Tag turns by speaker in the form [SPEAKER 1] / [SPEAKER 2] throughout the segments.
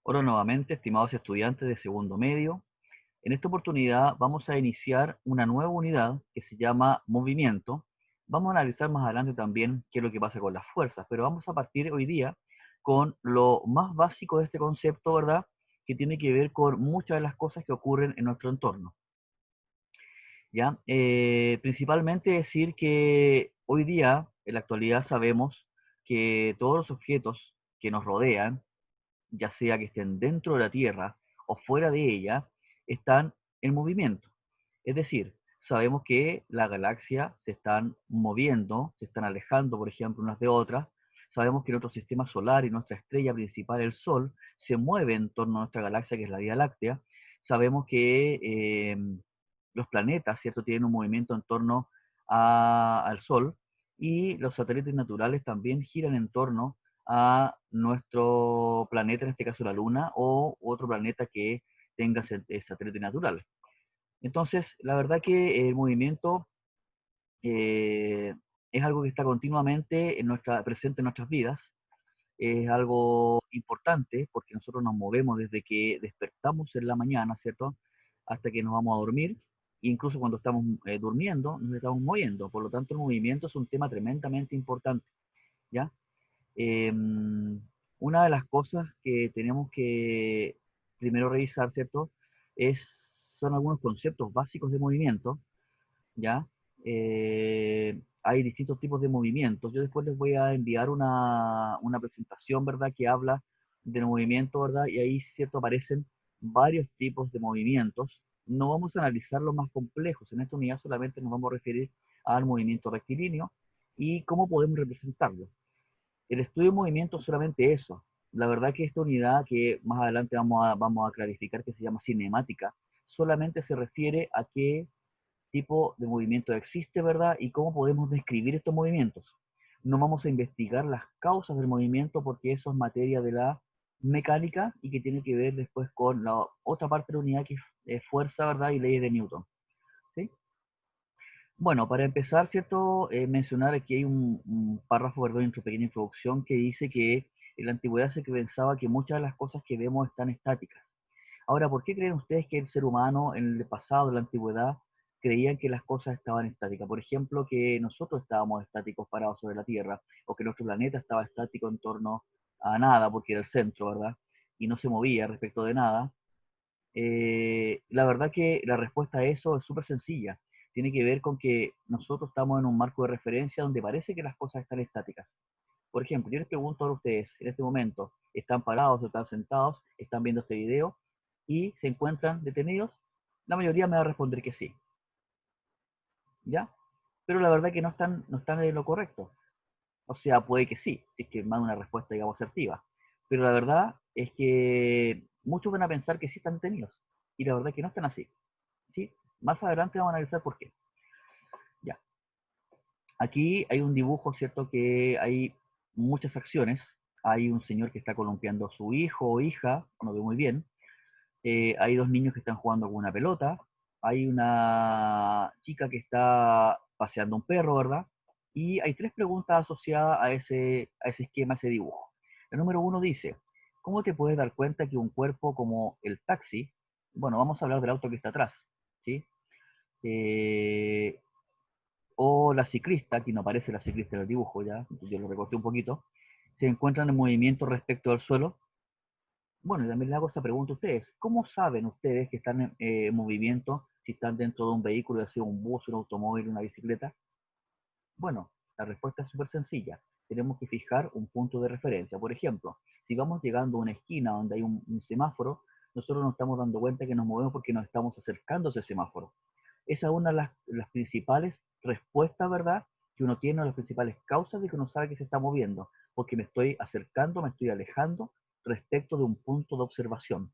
[SPEAKER 1] Hola nuevamente, estimados estudiantes de segundo medio. En esta oportunidad vamos a iniciar una nueva unidad que se llama movimiento. Vamos a analizar más adelante también qué es lo que pasa con las fuerzas, pero vamos a partir hoy día con lo más básico de este concepto, ¿verdad? Que tiene que ver con muchas de las cosas que ocurren en nuestro entorno. ¿Ya? Principalmente decir que hoy día, en la actualidad, sabemos que todos los objetos que nos rodean, ya sea que estén dentro de la Tierra o fuera de ella, están en movimiento. Es decir, sabemos que las galaxias se están moviendo, se están alejando, por ejemplo, unas de otras. Sabemos que nuestro sistema solar y nuestra estrella principal, el Sol, se mueve en torno a nuestra galaxia, que es la Vía Láctea. Sabemos que los planetas, ¿cierto?, tienen un movimiento en torno al Sol, y los satélites naturales también giran en torno a nuestro planeta, en este caso la Luna, o otro planeta que tenga satélite natural. Entonces, la verdad que el movimiento eh, es algo que está continuamente presente en nuestras vidas, es algo importante porque nosotros nos movemos desde que despertamos en la mañana, ¿cierto? Hasta que nos vamos a dormir, incluso cuando estamos durmiendo, nos estamos moviendo. Por lo tanto, el movimiento es un tema tremendamente importante, ¿ya? Una de las cosas que tenemos que primero revisar, ¿cierto? Es, son algunos conceptos básicos de movimiento, ¿ya? Hay distintos tipos de movimientos. Yo después les voy a enviar una presentación, ¿verdad? Que habla del movimiento, ¿verdad? Y ahí, ¿cierto? Aparecen varios tipos de movimientos. No vamos a analizar los más complejos. En esta unidad solamente nos vamos a referir al movimiento rectilíneo y cómo podemos representarlo. El estudio de movimiento es solamente eso. La verdad que esta unidad, que más adelante vamos a clarificar, que se llama cinemática, solamente se refiere a qué tipo de movimiento existe, ¿verdad? Y cómo podemos describir estos movimientos. No vamos a investigar las causas del movimiento porque eso es materia de la mecánica y que tiene que ver después con la otra parte de la unidad que es fuerza, ¿verdad? Y leyes de Newton. ¿Sí? Bueno, para empezar, ¿cierto? Mencionar aquí hay un párrafo, perdón, en su pequeña introducción que dice que en la antigüedad se pensaba que muchas de las cosas que vemos están estáticas. Ahora, ¿por qué creen ustedes que el ser humano en el pasado, en la antigüedad, creían que las cosas estaban estáticas? Por ejemplo, que nosotros estábamos estáticos parados sobre la Tierra, o que nuestro planeta estaba estático en torno a nada, porque era el centro, ¿verdad? Y no se movía respecto de nada. La verdad que la respuesta a eso es súper sencilla. Tiene que ver con que nosotros estamos en un marco de referencia donde parece que las cosas están estáticas. Por ejemplo, yo les pregunto a ustedes, en este momento, ¿están parados o están sentados? ¿Están viendo este video? ¿Y se encuentran detenidos? La mayoría me va a responder que sí, ¿ya? Pero la verdad que no están en lo correcto. O sea, puede que sí, si es que manda una respuesta, digamos, asertiva. Pero la verdad es que muchos van a pensar que sí están detenidos. Y la verdad es que no están así. ¿Sí? Más adelante vamos a analizar por qué. Ya. Aquí hay un dibujo, ¿cierto? Que hay muchas acciones. Hay un señor que está columpiando a su hijo o hija, no veo muy bien. Hay dos niños que están jugando con una pelota. Hay una chica que está paseando un perro, ¿verdad? Y hay tres preguntas asociadas a ese esquema, a ese dibujo. El número uno dice, ¿cómo te puedes dar cuenta que un cuerpo como el taxi, bueno, vamos a hablar del auto que está atrás, ¿sí? Eh, o la ciclista, aquí no aparece la ciclista en el dibujo, ya, yo lo recorté un poquito, se encuentran en movimiento respecto al suelo. Bueno, y también le hago esta pregunta a ustedes. ¿Cómo saben ustedes que están en movimiento si están dentro de un vehículo, ya sea un bus, un automóvil, una bicicleta? Bueno, la respuesta es súper sencilla. Tenemos que fijar un punto de referencia. Por ejemplo, si vamos llegando a una esquina donde hay un semáforo, nosotros nos estamos dando cuenta que nos movemos porque nos estamos acercando a ese semáforo. Esa es una de las principales respuestas, ¿verdad? Que uno tiene, las principales causas de que uno sabe que se está moviendo, porque me estoy acercando, me estoy alejando respecto de un punto de observación,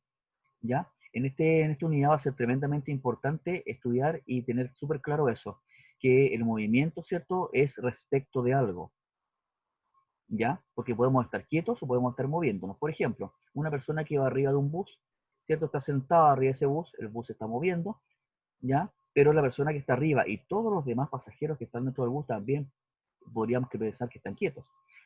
[SPEAKER 1] ¿ya? En esta unidad va a ser tremendamente importante estudiar y tener súper claro eso, que el movimiento, ¿cierto?, es respecto de algo, ¿ya? Porque podemos estar quietos o podemos estar moviéndonos. Por ejemplo, una persona que va arriba de un bus, ¿cierto?, está sentada arriba de ese bus, el bus se está moviendo, ¿ya? Pero la persona que está arriba y todos los demás pasajeros que están dentro del bus también podríamos que pensar que están quietos.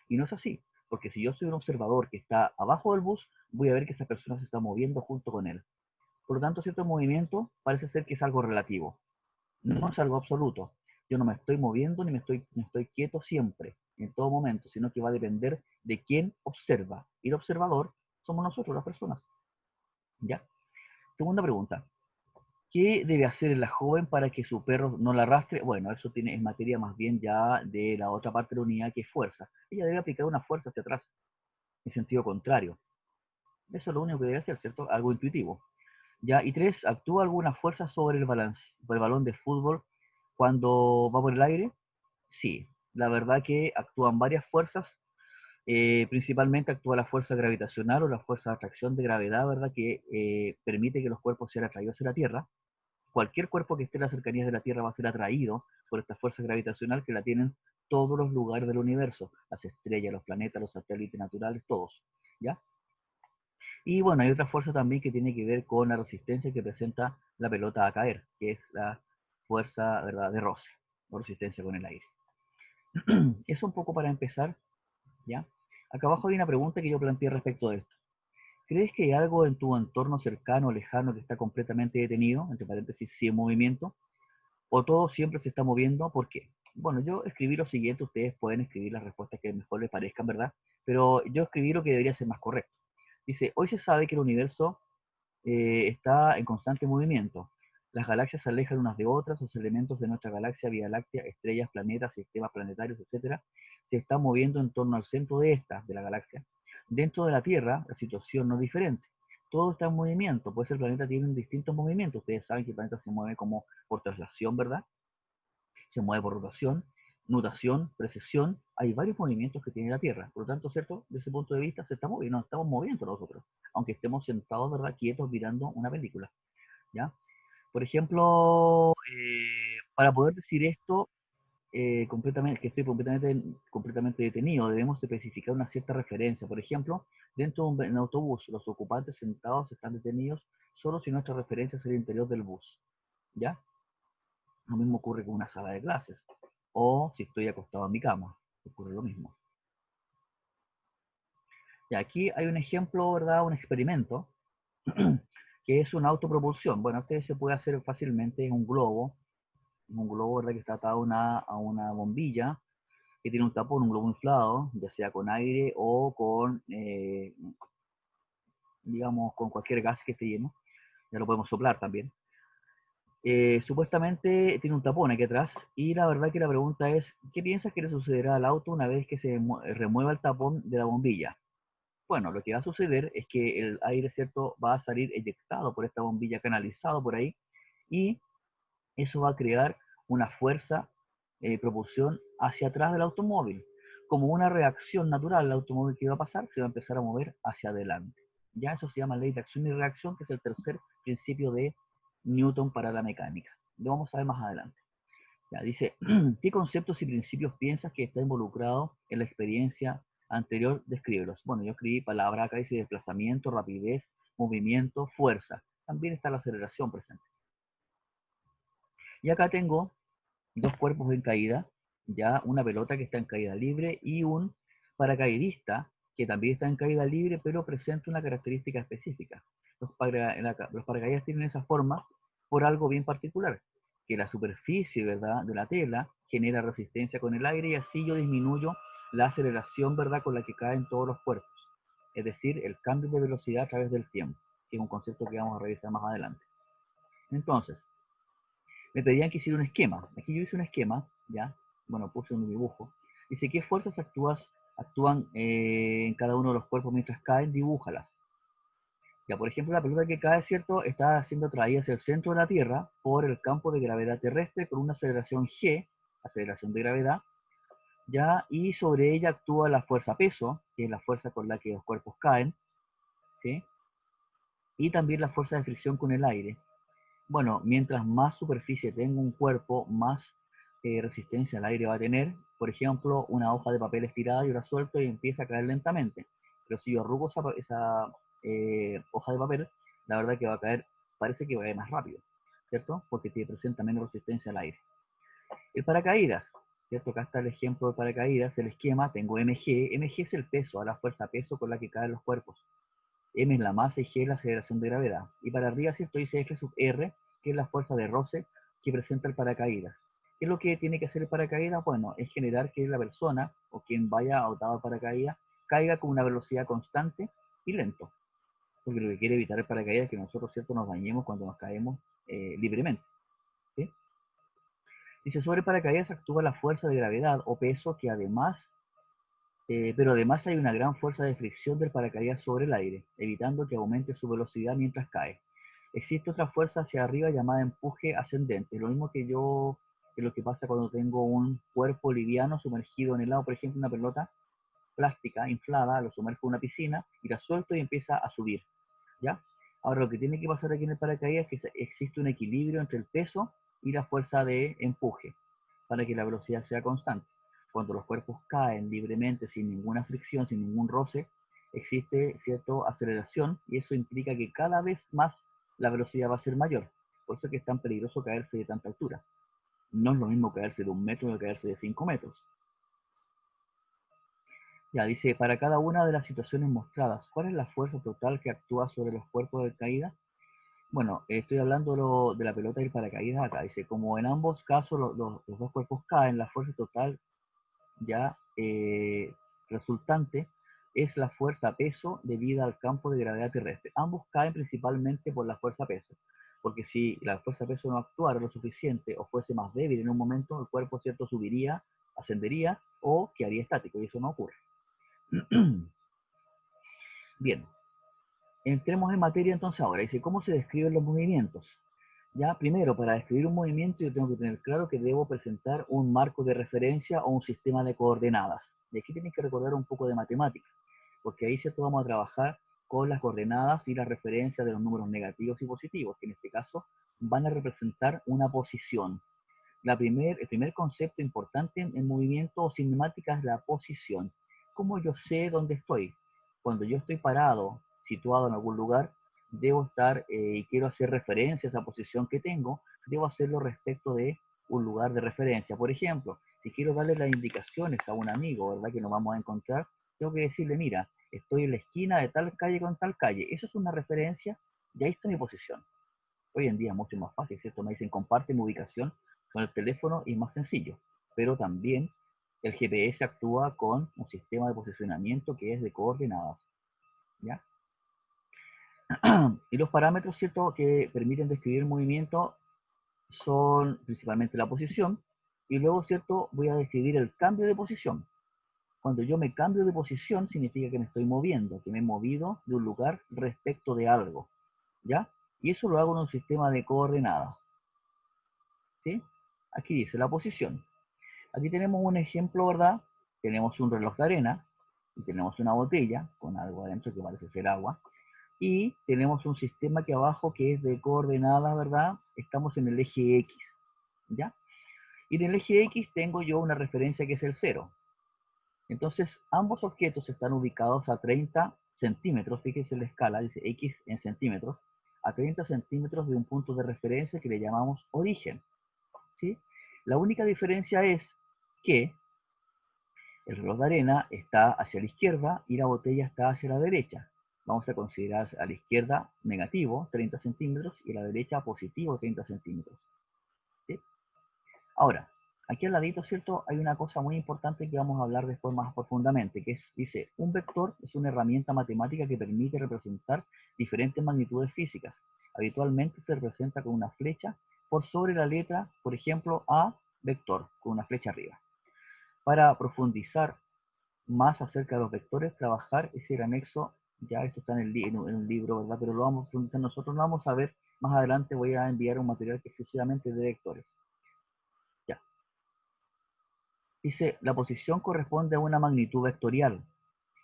[SPEAKER 1] Y no es así, Porque si yo soy un observador que está abajo del bus, voy a ver que esa persona se está moviendo junto con él. Por lo tanto, cierto movimiento parece ser que es algo relativo, no es algo absoluto. Yo no me estoy moviendo ni estoy quieto siempre, en todo momento, sino que va a depender de quién observa. Y el observador somos nosotros, las personas. ¿Ya? Segunda pregunta. ¿Qué debe hacer la joven para que su perro no la arrastre? Bueno, eso es materia más bien ya de la otra parte de la unidad, que es fuerza. Ella debe aplicar una fuerza hacia atrás, en sentido contrario. Eso es lo único que debe hacer, ¿cierto? Algo intuitivo. ¿Ya? Y tres, ¿actúa alguna fuerza sobre el balón de fútbol cuando va por el aire? Sí, la verdad que actúan varias fuerzas, principalmente actúa la fuerza gravitacional o la fuerza de atracción de gravedad, ¿verdad? Que permite que los cuerpos sean atraídos hacia la Tierra. Cualquier cuerpo que esté en las cercanías de la Tierra va a ser atraído por esta fuerza gravitacional que la tienen todos los lugares del universo, las estrellas, los planetas, los satélites naturales, todos, ¿ya? Y bueno, hay otra fuerza también que tiene que ver con la resistencia que presenta la pelota a caer, que es la fuerza, ¿verdad?, de roce, o resistencia con el aire. Eso un poco para empezar, ¿ya? Acá abajo hay una pregunta que yo planteé respecto de esto. ¿Crees que hay algo en tu entorno cercano o lejano que está completamente detenido, entre paréntesis, sin movimiento? ¿O todo siempre se está moviendo? ¿Por qué? Bueno, yo escribí lo siguiente, ustedes pueden escribir las respuestas que mejor les parezcan, ¿verdad? Pero yo escribí lo que debería ser más correcto. Dice, hoy se sabe que el universo está en constante movimiento. Las galaxias se alejan unas de otras, los elementos de nuestra galaxia, Vía Láctea, estrellas, planetas, sistemas planetarios, etcétera, se están moviendo en torno al centro de esta, de la galaxia. Dentro de la Tierra, la situación no es diferente. Todo está en movimiento, pues el planeta tiene distintos movimientos. Ustedes saben que el planeta se mueve como por traslación, ¿verdad? Se mueve por rotación, nutación, precesión. Hay varios movimientos que tiene la Tierra. Por lo tanto, ¿cierto? Desde ese punto de vista se está moviendo, nos estamos moviendo nosotros, aunque estemos sentados, ¿verdad?, quietos mirando una película, ¿ya? Por ejemplo, para poder decir esto, completamente, que estoy completamente detenido, debemos especificar una cierta referencia. Por ejemplo, dentro de un autobús, los ocupantes sentados están detenidos solo si nuestra referencia es el interior del bus, ¿ya? Lo mismo ocurre con una sala de clases. O si estoy acostado en mi cama, ocurre lo mismo. Y aquí hay un ejemplo, ¿verdad? Un experimento, que es una autopropulsión. Bueno, este se puede hacer fácilmente en un globo, ¿verdad?, que está atado a una bombilla, que tiene un tapón, un globo inflado, ya sea con aire o con, digamos, con cualquier gas que esté lleno. Ya lo podemos soplar también. Supuestamente tiene un tapón aquí atrás, y la verdad que la pregunta es, ¿qué piensas que le sucederá al auto una vez que se remueva el tapón de la bombilla? Bueno, lo que va a suceder es que el aire, ¿cierto?, va a salir eyectado por esta bombilla, canalizado por ahí, y eso va a crear una fuerza, propulsión hacia atrás del automóvil. Como una reacción natural, el automóvil que va a pasar se va a empezar a mover hacia adelante. Ya eso se llama ley de acción y reacción, que es el tercer principio de Newton para la mecánica. Lo vamos a ver más adelante. Ya, dice, ¿qué conceptos y principios piensas que está involucrado en la experiencia anterior? Descríbelos. Bueno, yo escribí palabras acá, dice desplazamiento, rapidez, movimiento, fuerza. También está la aceleración presente. Y acá tengo dos cuerpos en caída, ya una pelota que está en caída libre y un paracaidista que también está en caída libre, pero presenta una característica específica. Los paracaidistas tienen esa forma por algo bien particular, que la superficie, ¿verdad?, de la tela genera resistencia con el aire, y así yo disminuyo la aceleración, ¿verdad?, con la que caen todos los cuerpos. Es decir, el cambio de velocidad a través del tiempo, que es un concepto que vamos a revisar más adelante. Entonces, me pedían que hiciera un esquema. Aquí yo hice un esquema, ¿ya? Bueno, puse un dibujo. Dice, ¿qué fuerzas actúan en cada uno de los cuerpos mientras caen? Dibújalas. Ya, por ejemplo, la pelota que cae, ¿cierto?, está siendo traída hacia el centro de la Tierra por el campo de gravedad terrestre con una aceleración g, aceleración de gravedad, ¿ya? Y sobre ella actúa la fuerza peso, que es la fuerza con la que los cuerpos caen, ¿sí? Y también la fuerza de fricción con el aire. Bueno, mientras más superficie tenga un cuerpo, más resistencia al aire va a tener. Por ejemplo, una hoja de papel estirada, yo la suelto y empieza a caer lentamente. Pero si yo arrugo esa hoja de papel, la verdad que va a caer, parece que va a ir más rápido, ¿cierto? Porque presenta menos resistencia al aire. El paracaídas, ¿cierto? Acá está el ejemplo de paracaídas, el esquema, tengo mg, mg es el peso, a la fuerza peso con la que caen los cuerpos. M es la masa y G es la aceleración de gravedad. Y para arriba, ¿cierto? Dice F sub R, que es la fuerza de roce que presenta el paracaídas. ¿Qué es lo que tiene que hacer el paracaídas? Bueno, es generar que la persona o quien vaya atado al paracaídas caiga con una velocidad constante y lento. Porque lo que quiere evitar el paracaídas es que nosotros, ¿cierto?, nos dañemos cuando nos caemos libremente. ¿Sí? Dice, sobre el paracaídas actúa la fuerza de gravedad o peso que además pero además hay una gran fuerza de fricción del paracaídas sobre el aire, evitando que aumente su velocidad mientras cae. Existe otra fuerza hacia arriba llamada empuje ascendente, lo mismo que lo que pasa cuando tengo un cuerpo liviano sumergido en el agua, por ejemplo, una pelota plástica inflada, lo sumerjo en una piscina y la suelto y empieza a subir, ¿ya? Ahora, lo que tiene que pasar aquí en el paracaídas es que existe un equilibrio entre el peso y la fuerza de empuje, para que la velocidad sea constante. Cuando los cuerpos caen libremente, sin ninguna fricción, sin ningún roce, existe cierta aceleración y eso implica que cada vez más la velocidad va a ser mayor. Por eso es que es tan peligroso caerse de tanta altura. No es lo mismo caerse de 1 metro que caerse de 5 metros. Ya, dice, para cada una de las situaciones mostradas, ¿cuál es la fuerza total que actúa sobre los cuerpos de caída? Bueno, estoy hablando de la pelota y el paracaídas acá. Dice, como en ambos casos los dos cuerpos caen, la fuerza total ya resultante es la fuerza peso debida al campo de gravedad terrestre. Ambos caen principalmente por la fuerza peso, porque si la fuerza peso no actuara lo suficiente o fuese más débil en un momento, el cuerpo, cierto, subiría, ascendería o quedaría estático, y eso no ocurre. Bien, entremos en materia entonces ahora. Dice, ¿cómo se describen los movimientos? Ya, primero, para describir un movimiento yo tengo que tener claro que debo presentar un marco de referencia o un sistema de coordenadas. Y aquí tienes que recordar un poco de matemáticas, porque ahí cierto vamos a trabajar con las coordenadas y las referencias de los números negativos y positivos, que en este caso van a representar una posición. El primer concepto importante en movimiento o cinemática es la posición. ¿Cómo yo sé dónde estoy? Cuando yo estoy parado, situado en algún lugar, debo estar y quiero hacer referencia a esa posición que tengo, debo hacerlo respecto de un lugar de referencia. Por ejemplo, si quiero darle las indicaciones a un amigo, ¿verdad?, que nos vamos a encontrar, tengo que decirle, mira, estoy en la esquina de tal calle con tal calle. Eso es una referencia y ahí está mi posición. Hoy en día es mucho más fácil, ¿cierto? Me dicen, comparte mi ubicación con el teléfono y es más sencillo. Pero también el GPS actúa con un sistema de posicionamiento que es de coordenadas, ¿ya? Y los parámetros, ¿cierto?, que permiten describir el movimiento son principalmente la posición, y luego, ¿cierto?, voy a describir el cambio de posición. Cuando yo me cambio de posición, significa que me estoy moviendo, que me he movido de un lugar respecto de algo, ¿ya? Y eso lo hago en un sistema de coordenadas, ¿sí? Aquí dice la posición. Aquí tenemos un ejemplo, ¿verdad? Tenemos un reloj de arena, y tenemos una botella con algo adentro que parece ser agua, y tenemos un sistema aquí abajo que es de coordenadas, ¿verdad? Estamos en el eje X, ¿ya? Y en el eje X tengo yo una referencia que es el 0. Entonces, ambos objetos están ubicados a 30 centímetros, fíjense la escala, dice X en centímetros, a 30 centímetros de un punto de referencia que le llamamos origen, ¿sí? La única diferencia es que el reloj de arena está hacia la izquierda y la botella está hacia la derecha. Vamos a considerar a la izquierda negativo, 30 centímetros, y a la derecha positivo, 30 centímetros. ¿Sí? Ahora, aquí al ladito, ¿cierto? Hay una cosa muy importante que vamos a hablar después más profundamente, que es, dice, un vector es una herramienta matemática que permite representar diferentes magnitudes físicas. Habitualmente se representa con una flecha por sobre la letra, por ejemplo, A, vector, con una flecha arriba. Para profundizar más acerca de los vectores, trabajar ese anexo, ya esto está en el libro, ¿verdad? Pero lo vamos a profundizar nosotros, lo vamos a ver más adelante, voy a enviar un material que exclusivamente de vectores. Ya. Dice, la posición corresponde a una magnitud vectorial,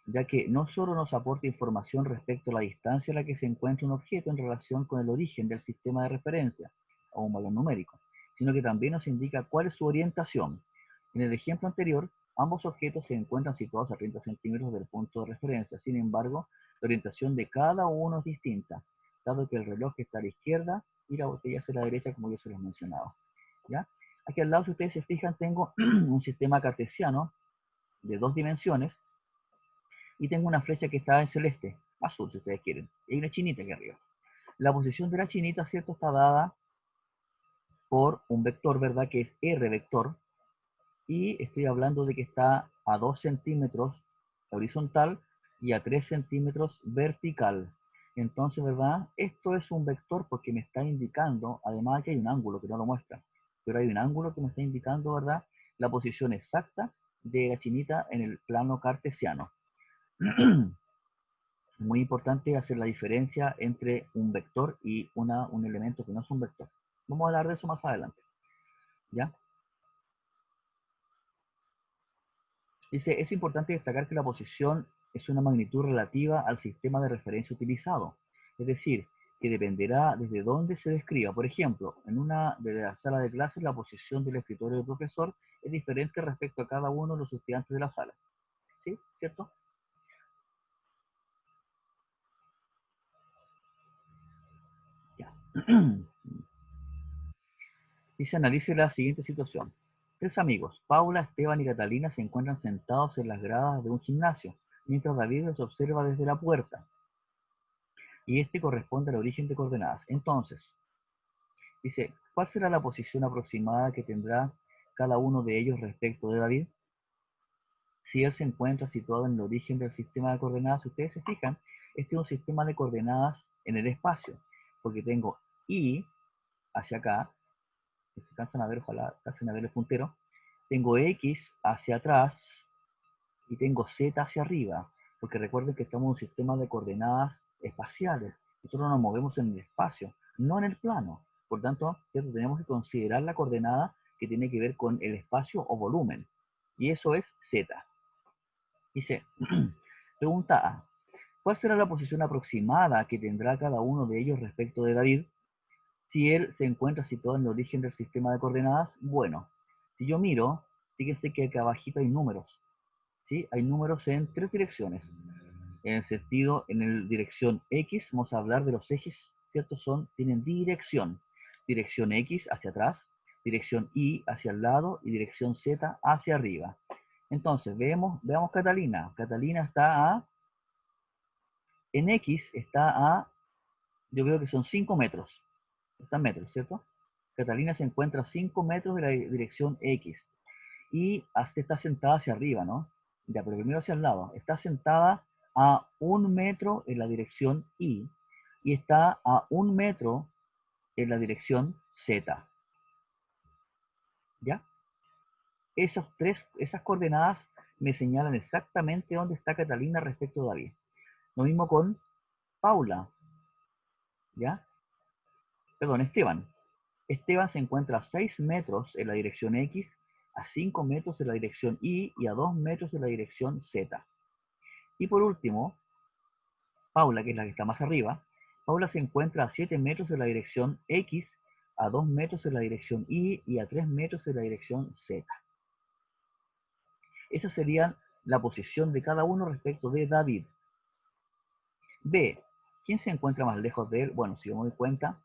[SPEAKER 1] ya que no solo nos aporta información respecto a la distancia a la que se encuentra un objeto en relación con el origen del sistema de referencia, o un valor numérico, sino que también nos indica cuál es su orientación. En el ejemplo anterior, ambos objetos se encuentran situados a 30 centímetros del punto de referencia. Sin embargo, la orientación de cada uno es distinta, dado que el reloj está a la izquierda y la botella hacia la derecha, como yo se los mencionaba. ¿Ya? Aquí al lado, si ustedes se fijan, tengo un sistema cartesiano de 2 dimensiones y tengo una flecha que está en celeste, azul si ustedes quieren, y hay una chinita aquí arriba. La posición de la chinita, ¿cierto?, está dada por un vector, ¿verdad?, que es R vector, y estoy hablando de que está a 2 centímetros horizontal y a 3 centímetros vertical. Entonces, ¿verdad? Esto es un vector porque me está indicando, además que hay un ángulo que no lo muestra, pero hay un ángulo que me está indicando, ¿verdad?, la posición exacta de la chinita en el plano cartesiano. Muy importante hacer la diferencia entre un vector y un elemento que no es un vector. Vamos a hablar de eso más adelante, ¿ya? Dice, es importante destacar que la posición es una magnitud relativa al sistema de referencia utilizado. Es decir, que dependerá desde dónde se describa. Por ejemplo, en una de las salas de clases, la posición del escritorio del profesor es diferente respecto a cada uno de los estudiantes de la sala. ¿Sí? ¿Cierto? Ya. Dice, analice la siguiente situación. 3 amigos, Paula, Esteban y Catalina, se encuentran sentados en las gradas de un gimnasio, mientras David los observa desde la puerta. Y este corresponde al origen de coordenadas. Entonces, dice, ¿cuál será la posición aproximada que tendrá cada uno de ellos respecto de David? Si él se encuentra situado en el origen del sistema de coordenadas, si ustedes se fijan, este es un sistema de coordenadas en el espacio, porque tengo Y hacia acá, que se alcanzan a ver, ojalá alcancen a ver el puntero, tengo X hacia atrás y tengo Z hacia arriba, porque recuerden que estamos en un sistema de coordenadas espaciales. Nosotros nos movemos en el espacio, no en el plano. Por tanto, tenemos que considerar la coordenada que tiene que ver con el espacio o volumen. Y eso es Z. Dice, pregunta A. ¿Cuál será la posición aproximada que tendrá cada uno de ellos respecto de David? Si él se encuentra situado en el origen del sistema de coordenadas, bueno, si yo miro, fíjense que acá abajito hay números. ¿Sí? Hay números en 3 direcciones. En el sentido, en la dirección X, vamos a hablar de los ejes, ¿cierto? Tienen dirección. Dirección X hacia atrás, dirección Y hacia el lado y dirección Z hacia arriba. Entonces, veamos Catalina. Catalina está en X está yo veo que son 5 metros. Están metros, ¿cierto? Catalina se encuentra a 5 metros de la dirección X. Y está sentada hacia arriba, ¿no? Ya, pero primero hacia el lado. Está sentada a 1 metro en la dirección y está a 1 metro en la dirección Z. ¿Ya? Esas coordenadas me señalan exactamente dónde está Catalina respecto a David. Lo mismo con Paula. ¿Ya? Perdón, Esteban. Esteban se encuentra a 6 metros en la dirección X, a 5 metros en la dirección Y y a 2 metros en la dirección Z. Y por último, Paula, que es la que está más arriba, Paula se encuentra a 7 metros en la dirección X, a 2 metros en la dirección Y y a 3 metros en la dirección Z. Esa sería la posición de cada uno respecto de David. B. ¿Quién se encuentra más lejos de él? Bueno, si yo me doy cuenta,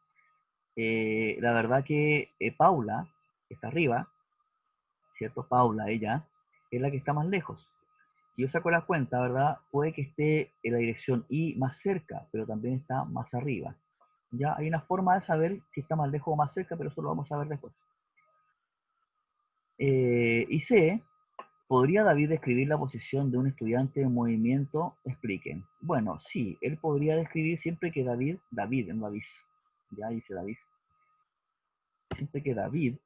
[SPEAKER 1] la verdad que Paula, que está arriba, ¿cierto? Paula, ella, es la que está más lejos. Si yo saco la cuenta, ¿verdad? Puede que esté en la dirección Y más cerca, pero también está más arriba. Ya hay una forma de saber si está más lejos o más cerca, pero eso lo vamos a ver después. Y C, ¿podría David describir la posición de un estudiante en movimiento? Expliquen. Bueno, sí, él podría describir siempre que David, en David, ya dice David, siempre que David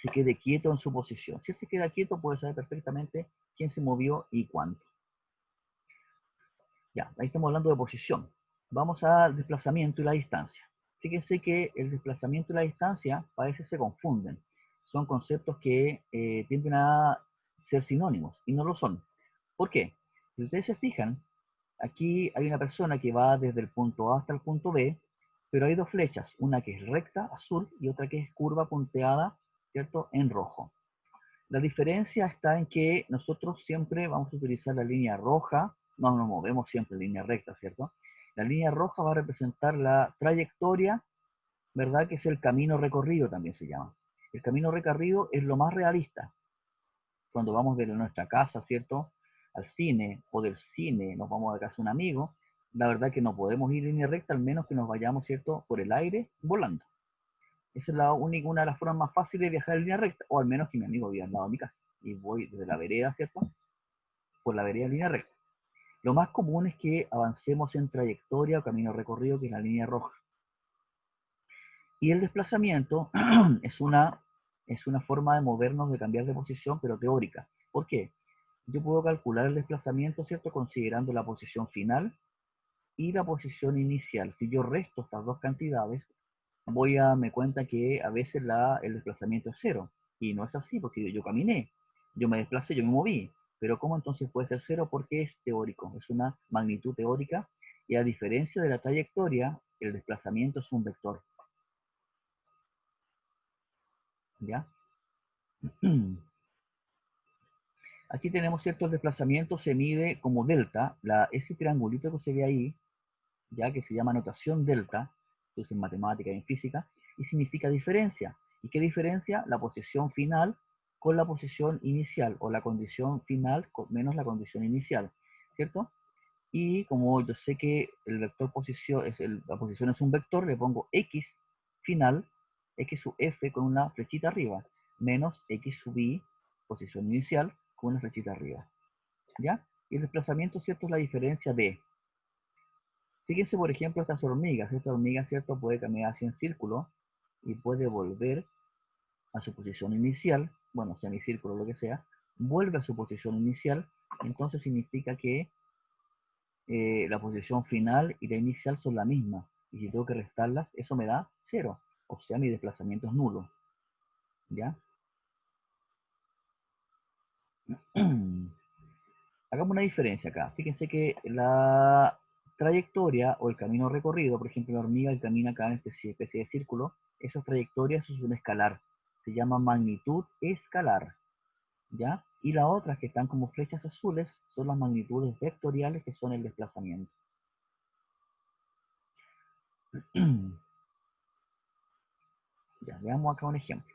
[SPEAKER 1] se quede quieto en su posición. Si él se queda quieto, puede saber perfectamente quién se movió y cuánto. Ya, ahí estamos hablando de posición. Vamos al desplazamiento y la distancia. Fíjense que el desplazamiento y la distancia parece se confunden. Son conceptos que tienden a ser sinónimos y no lo son. ¿Por qué? Si ustedes se fijan, aquí hay una persona que va desde el punto A hasta el punto B, pero hay dos flechas, una que es recta, azul, y otra que es curva punteada, ¿cierto?, en rojo. La diferencia está en que nosotros siempre vamos a utilizar la línea roja, no nos movemos siempre en línea recta, ¿cierto? La línea roja va a representar la trayectoria, ¿verdad? Que es el camino recorrido, también se llama. El camino recorrido es lo más realista. Cuando vamos de nuestra casa, ¿cierto?, al cine, o del cine nos vamos a casa de un amigo, la verdad que no podemos ir en línea recta, al menos que nos vayamos, ¿cierto?, por el aire, volando. Esa es una de las formas más fáciles de viajar en línea recta, o al menos que mi amigo viva al lado de mi casa, y voy desde la vereda, ¿cierto?, por la vereda en línea recta. Lo más común es que avancemos en trayectoria o camino recorrido, que es la línea roja. Y el desplazamiento es una forma de movernos, de cambiar de posición, pero teórica. ¿Por qué? Yo puedo calcular el desplazamiento, ¿cierto?, considerando la posición final y la posición inicial. Si yo resto estas dos cantidades, voy a darme cuenta que a veces el desplazamiento es cero. Y no es así, porque yo caminé, yo me desplacé, yo me moví. Pero ¿cómo entonces puede ser cero? Porque es teórico, es una magnitud teórica, y a diferencia de la trayectoria, el desplazamiento es un vector. ¿Ya? Aquí tenemos ciertos desplazamientos, se mide como delta, ese triangulito que se ve ahí, ya que se llama notación delta, que es en matemática y en física, y significa diferencia. ¿Y qué diferencia? La posición final con la posición inicial, o la condición final menos la condición inicial, ¿cierto? Y como yo sé que el vector posición la posición es un vector, le pongo x final, x sub f con una flechita arriba, menos x sub y, posición inicial, con una flechita arriba. ¿Ya? Y el desplazamiento, ¿cierto?, es la diferencia de. Fíjense, por ejemplo, estas hormigas. Esta hormiga, ¿cierto?, puede caminar así en círculo y puede volver a su posición inicial, bueno, semicírculo, lo que sea, vuelve a su posición inicial, entonces significa que la posición final y la inicial son la misma, y si tengo que restarlas, eso me da 0, o sea, mi desplazamiento es nulo, ¿ya? Hagamos una diferencia acá. Fíjense que la trayectoria o el camino recorrido, por ejemplo, la hormiga que camina acá en esta especie de círculo, esas trayectorias es un escalar, se llama magnitud escalar, ¿ya? Y las otras que están como flechas azules son las magnitudes vectoriales, que son el desplazamiento. Ya, veamos acá un ejemplo.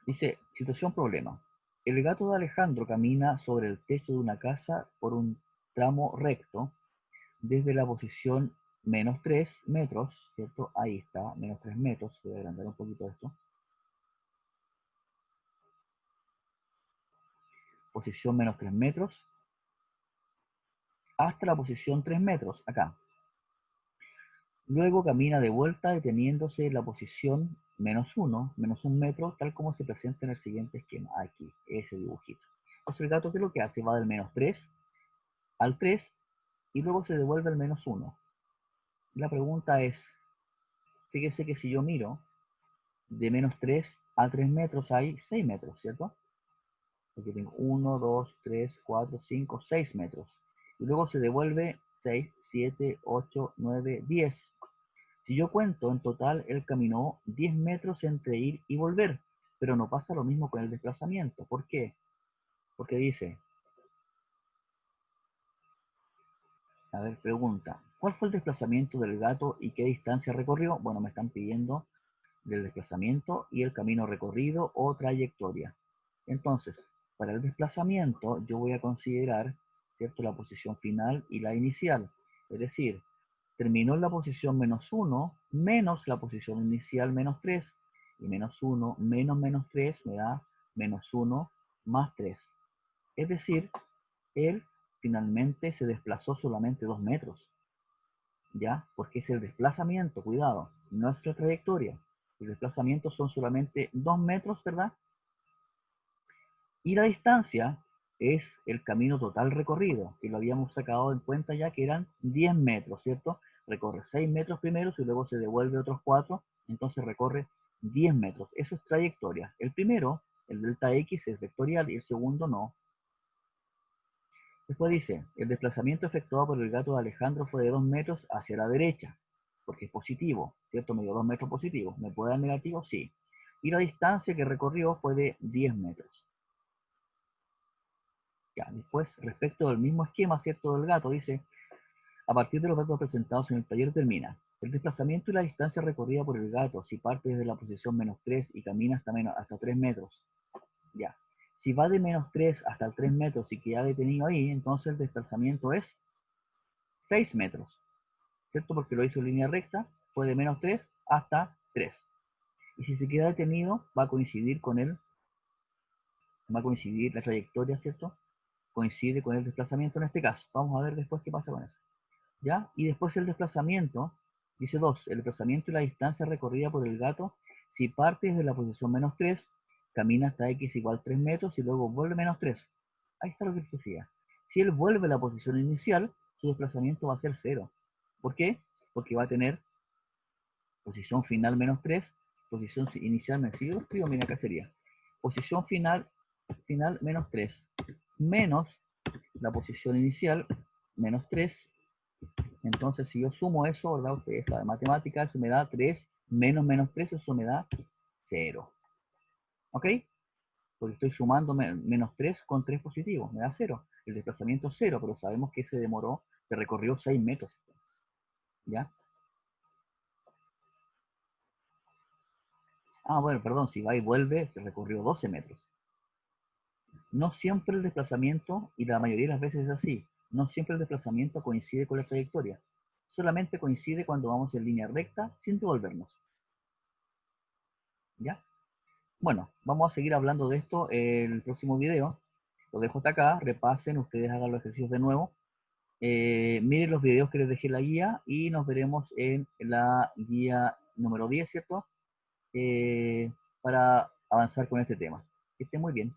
[SPEAKER 1] Dice, situación problema. El gato de Alejandro camina sobre el techo de una casa por un tramo recto desde la posición -3 metros, ¿cierto? Ahí está, -3 metros. Voy a agrandar un poquito esto. Posición -3 metros hasta la posición 3 metros, acá. Luego camina de vuelta deteniéndose en la posición -1, -1 metro, tal como se presenta en el siguiente esquema. Aquí, ese dibujito. Entonces el gato, ¿qué es lo que hace? Va del -3 al 3 y luego se devuelve al -1. La pregunta es, fíjese que si yo miro, de -3 a 3 metros hay 6 metros, ¿cierto? Aquí tengo 1, 2, 3, 4, 5, 6 metros. Y luego se devuelve 6, 7, 8, 9, 10. Si yo cuento, en total él caminó 10 metros entre ir y volver, pero no pasa lo mismo con el desplazamiento. ¿Por qué? Porque dice, a ver, pregunta, ¿cuál fue el desplazamiento del gato y qué distancia recorrió? Bueno, me están pidiendo del desplazamiento y el camino recorrido o trayectoria. Entonces, para el desplazamiento yo voy a considerar, ¿cierto?, la posición final y la inicial. Es decir, terminó en la posición -1 menos la posición inicial -3. Y -1 menos -3 me da -1 más 3. Es decir, él finalmente se desplazó solamente 2 metros. ¿Ya? Porque es el desplazamiento, cuidado, no es la trayectoria. El desplazamiento son solamente 2 metros, ¿verdad? Y la distancia es el camino total recorrido, que lo habíamos sacado en cuenta ya que eran 10 metros, ¿cierto? Recorre 6 metros primero y luego se devuelve otros 4, entonces recorre 10 metros. Eso es trayectoria. El primero, el delta X, es vectorial y el segundo no. Después dice, el desplazamiento efectuado por el gato de Alejandro fue de 2 metros hacia la derecha, porque es positivo, ¿cierto? Me dio 2 metros positivos. ¿Me puede dar negativo? Sí. Y la distancia que recorrió fue de 10 metros. Ya, después, respecto del mismo esquema, ¿cierto?, del gato, dice, A partir de los datos presentados en el taller termina. El desplazamiento y la distancia recorrida por el gato, si parte desde la posición -3 y camina hasta 3 metros. Ya. Si va de -3 hasta el 3 metros y queda detenido ahí, entonces el desplazamiento es 6 metros. ¿Cierto? Porque lo hizo en línea recta, fue de -3 hasta 3. Y si se queda detenido, va a coincidir la trayectoria, ¿cierto? Coincide con el desplazamiento en este caso. Vamos a ver después qué pasa con eso. ¿Ya? Y después el desplazamiento, dice 2, el desplazamiento y la distancia recorrida por el gato, si parte desde la posición -3, camina hasta x igual 3 metros y luego vuelve -3. Ahí está lo que te decía. Si él vuelve a la posición inicial, su desplazamiento va a ser 0. ¿Por qué? Porque va a tener posición final -3, posición inicial, me sigo, escribo, mira acá sería. Posición final -3, menos la posición inicial, -3. Entonces, si yo sumo eso, ¿verdad? Ustedes saben matemática, eso me da 3, menos -3, eso me da 0. ¿Ok? Porque estoy sumando -3 con 3 positivos, me da 0. El desplazamiento es 0, pero sabemos que se recorrió 6 metros. ¿Ya? Ah, bueno, perdón, si va y vuelve, se recorrió 12 metros. No siempre el desplazamiento, y la mayoría de las veces es así, no siempre el desplazamiento coincide con la trayectoria. Solamente coincide cuando vamos en línea recta sin devolvernos. ¿Ya? Bueno, vamos a seguir hablando de esto en el próximo video. Lo dejo hasta acá, repasen, ustedes hagan los ejercicios de nuevo. Miren los videos que les dejé en la guía y nos veremos en la guía número 10, ¿cierto? Para avanzar con este tema. Que estén muy bien.